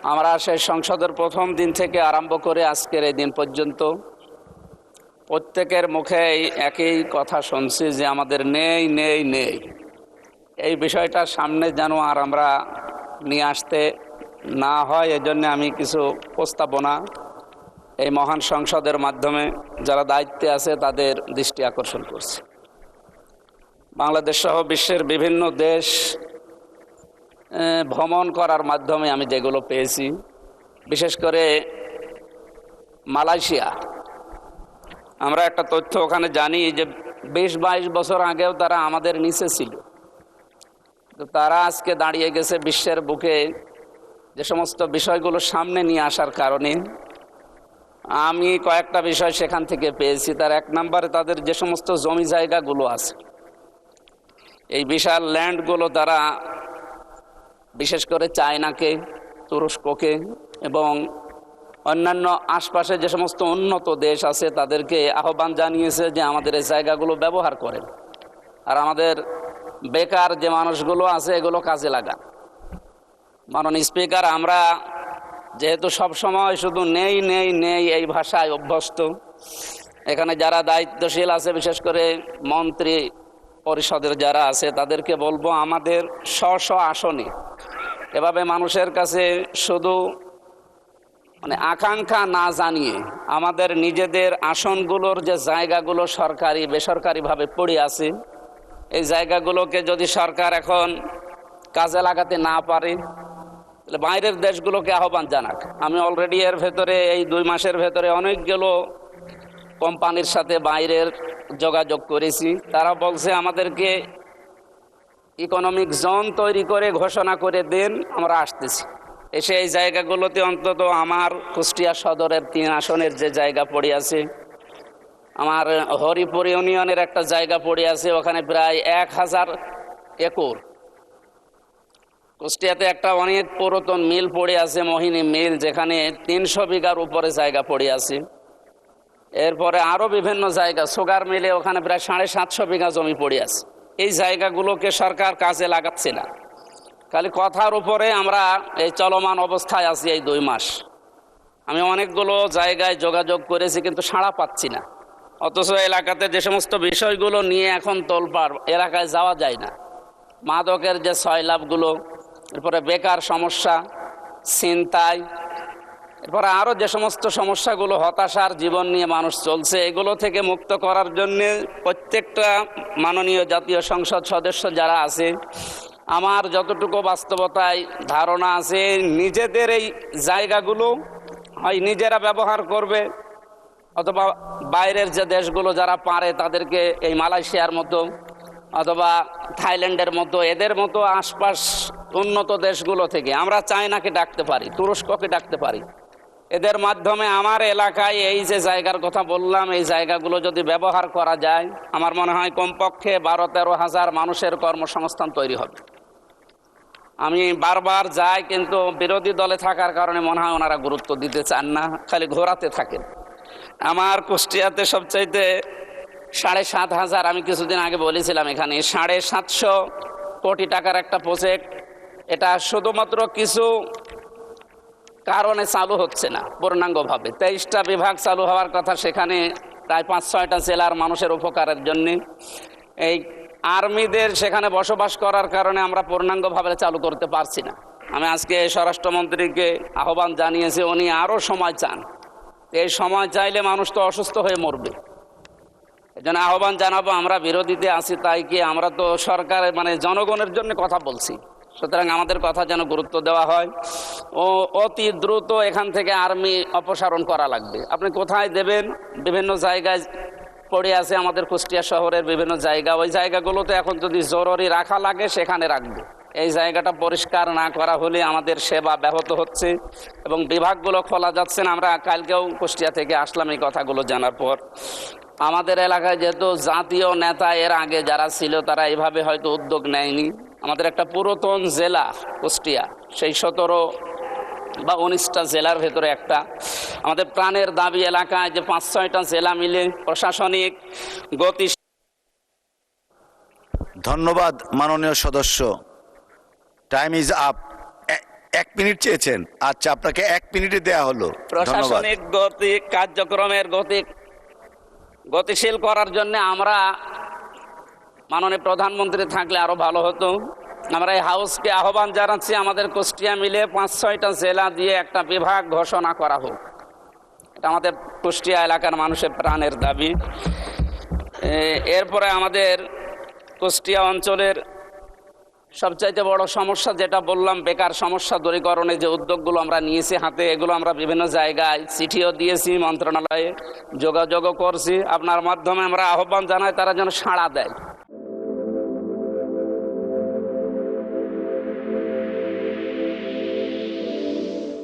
আমরা সেই সংসদের প্রথম দিন থেকে আরম্ভ করে আজকের এই দিন পর্যন্ত প্রত্যেকের মুখেই একই কথা শুনছি যে আমাদের নেই নেই নেই। এই বিষয়টা সামনে যেন আর আমরা নিয়ে আসতে না হয়, এজন্য আমি কিছু প্রস্তাবনা এই মহান সংসদের মাধ্যমে যারা দায়িত্বে আছে তাদের দৃষ্টি আকর্ষণ করছি। বাংলাদেশ সহ বিশ্বের বিভিন্ন দেশ ভ্রমণ করার মাধ্যমে আমি যেগুলো পেয়েছি, বিশেষ করে মালয়েশিয়া, আমরা একটা তথ্য ওখানে জানি যে 20-22 বছর আগেও তারা আমাদের নিচে ছিল, তো তারা আজকে দাঁড়িয়ে গেছে বিশ্বের বুকে যে সমস্ত বিষয়গুলো সামনে নিয়ে আসার কারণে। আমি কয়েকটা বিষয় সেখান থেকে পেয়েছি। তার এক নম্বরে তাদের যে সমস্ত জমি জায়গাগুলো আছে, এই বিশাল ল্যান্ডগুলো তারা বিশেষ করে চায়নাকে, তুরস্ককে এবং অন্যান্য আশপাশে যে সমস্ত উন্নত দেশ আছে তাদেরকে আহ্বান জানিয়েছে যে আমাদের এই জায়গাগুলো ব্যবহার করেন, আর আমাদের বেকার যে মানুষগুলো আছে এগুলো কাজে লাগান। মাননীয় স্পিকার, আমরা যেহেতু সব সময় শুধু নেই নেই নেই এই ভাষায় অভ্যস্ত, এখানে যারা দায়িত্বশীল আছে বিশেষ করে মন্ত্রী পরিষদের যারা আছে তাদেরকে বলবো আমাদের স্ব আসনে এভাবে মানুষের কাছে শুধু আকাঙ্ক্ষা না জানিয়ে আমাদের নিজেদের আসনগুলোর যে জায়গাগুলো সরকারি বেসরকারিভাবে পড়ে আছে, এই জায়গাগুলোকে যদি সরকার এখন কাজে লাগাতে না পারে তাহলে বাইরের দেশগুলোকে আহ্বান জানাক। আমি অলরেডি এর ভেতরে এই 2 মাসের ভেতরে অনেকগুলো কোম্পানির সাথে বাইরের যোগাযোগ করেছি। তারা বলছে আমাদেরকে ইকোনমিক জোন তৈরি করে ঘোষণা করে দেন, আমরা আসতেছি। এসে এই জায়গাগুলোতে অন্তত আমার কুষ্টিয়া সদরের 3 আসনের যে জায়গা পড়ে আছে, আমার হরিপুর ইউনিয়নের একটা জায়গা পড়ে আছে, ওখানে প্রায় 1000 একর। কুষ্টিয়াতে একটা অনেক পুরাতন মিল পড়ে আছে, মোহিনী মিল, যেখানে 300 বিঘার উপরে জায়গা পড়ে আছে। এরপরে আরও বিভিন্ন জায়গা, সুগার মিলে ওখানে প্রায় 750 বিঘা জমি পড়ে আছে। এই জায়গাগুলোকে সরকার কাজে লাগাচ্ছে না, খালি কথার উপরে আমরা এই চলমান অবস্থায় আছি এই 2 মাস। আমি অনেকগুলো জায়গায় যোগাযোগ করেছি কিন্তু সাড়া পাচ্ছি না। অথচ এলাকাতে যে সমস্ত বিষয়গুলো নিয়ে এখন তোলপাড়, এলাকায় যাওয়া যায় না। মাদকের যে সয়লাভগুলো, এরপরে বেকার সমস্যা, ছিনতাই, এরপরে আরও যে সমস্ত সমস্যাগুলো, হতাশার জীবন নিয়ে মানুষ চলছে, এগুলো থেকে মুক্ত করার জন্যে প্রত্যেকটা মাননীয় জাতীয় সংসদ সদস্য যারা আছে, আমার যতটুকু বাস্তবতায় ধারণা আছে, নিজেদের এই জায়গাগুলো হয় নিজেরা ব্যবহার করবে, অথবা বাইরের যে দেশগুলো যারা পারে তাদেরকে এই মালয়েশিয়ার মতো অথবা থাইল্যান্ডের মতো, এদের মতো আশপাশ উন্নত দেশগুলো থেকে আমরা চায়নাকে ডাকতে পারি, তুরস্ককে ডাকতে পারি। এদের মাধ্যমে আমার এলাকায় এই যে জায়গার কথা বললাম, এই জায়গাগুলো যদি ব্যবহার করা যায়, আমার মনে হয় কমপক্ষে 12-13 হাজার মানুষের কর্মসংস্থান তৈরি হবে। আমি বারবার যাই, কিন্তু বিরোধী দলে থাকার কারণে মনে হয় ওনারা গুরুত্ব দিতে চান না, খালি ঘোরাতে থাকেন। আমার কুষ্টিয়াতে সবচাইতে 7,500, আমি কিছুদিন আগে বলেছিলাম এখানে 750 কোটি টাকার একটা প্রজেক্ট। এটা শুধুমাত্র কিছু কারণে চালু হচ্ছে না পূর্ণাঙ্গভাবে। 23টা বিভাগ চালু হওয়ার কথা, সেখানে প্রায় 5-6টা জেলার মানুষের উপকারের জন্যে। এই আর্মিদের সেখানে বসবাস করার কারণে আমরা পূর্ণাঙ্গভাবে চালু করতে পারছি না। আমি আজকে স্বরাষ্ট্রমন্ত্রীকে আহ্বান জানিয়েছি, উনি আরও সময় চান। এই সময় চাইলে মানুষ তো অসুস্থ হয়ে মরবে। এই জন্য আহ্বান জানাবো, আমরা বিরোধীতে আছি তাই কি আমরা তো সরকারের জনগণের জন্য কথা বলছি, সুতরাং আমাদের কথা যেন গুরুত্ব দেওয়া হয় ও অতি দ্রুত এখান থেকে আর্মি অপসারণ করা লাগবে। আপনি কোথায় দেবেন? বিভিন্ন জায়গায় পড়ে আছে আমাদের কুষ্টিয়া শহরের বিভিন্ন জায়গা, ওই জায়গাগুলোতে এখন যদি জরুরি রাখা লাগে সেখানে রাখবে। এই জায়গাটা পরিষ্কার না করা হলে আমাদের সেবা ব্যাহত হচ্ছে এবং বিভাগগুলো খোলা যাচ্ছে না। আমরা কালকেও কুষ্টিয়া থেকে আসলাম এই কথাগুলো জানার পর। আমাদের এলাকায় যেহেতু জাতীয় নেতা এর আগে যারা ছিল তারা এভাবে হয়তো উদ্যোগ নেয়নি। আমাদের একটা পুরাতন জেলা কুষ্টিয়া, সেই 17 বা 19টা জেলার ভেতরে একটা আমাদের প্রাণের দাবি এলাকায় যে 5-6টা জেলা মিলে প্রশাসনিক গতি। ধন্যবাদ মাননীয় সদস্য। Time is up. 1 মিনিট চেয়েছেন, আচ্ছা আপনাকে 1 মিনিটে দেয়া হলো। ধন্যবাদ। প্রশাসনিক গতি কার্যক্রমের গতিশীল করার জন্য আমরা মাননীয় প্রধানমন্ত্রী থাকলে আরো ভালো হতো। আমরা এই হাউসকে আহ্বান জানাচ্ছি, আমাদের কুষ্টিয়া মিলে 5-6টা জেলা দিয়ে একটা বিভাগ ঘোষণা করা হোক। এটা আমাদের কুষ্টিয়া এলাকার মানুষের প্রাণের দাবি। এরপরে আমাদের কুষ্টিয়া অঞ্চলের সবচাইতে বড় সমস্যা যেটা বললাম, বেকার সমস্যা দূরীকরণে যে উদ্যোগগুলো আমরা নিয়েছি হাতে, এগুলো আমরা বিভিন্ন জায়গায় চিঠিও দিয়েছি, মন্ত্রণালয়ে যোগাযোগও করছি। আপনার মাধ্যমে আমরা আহ্বান জানাই তারা যেন সাড়া দেয়।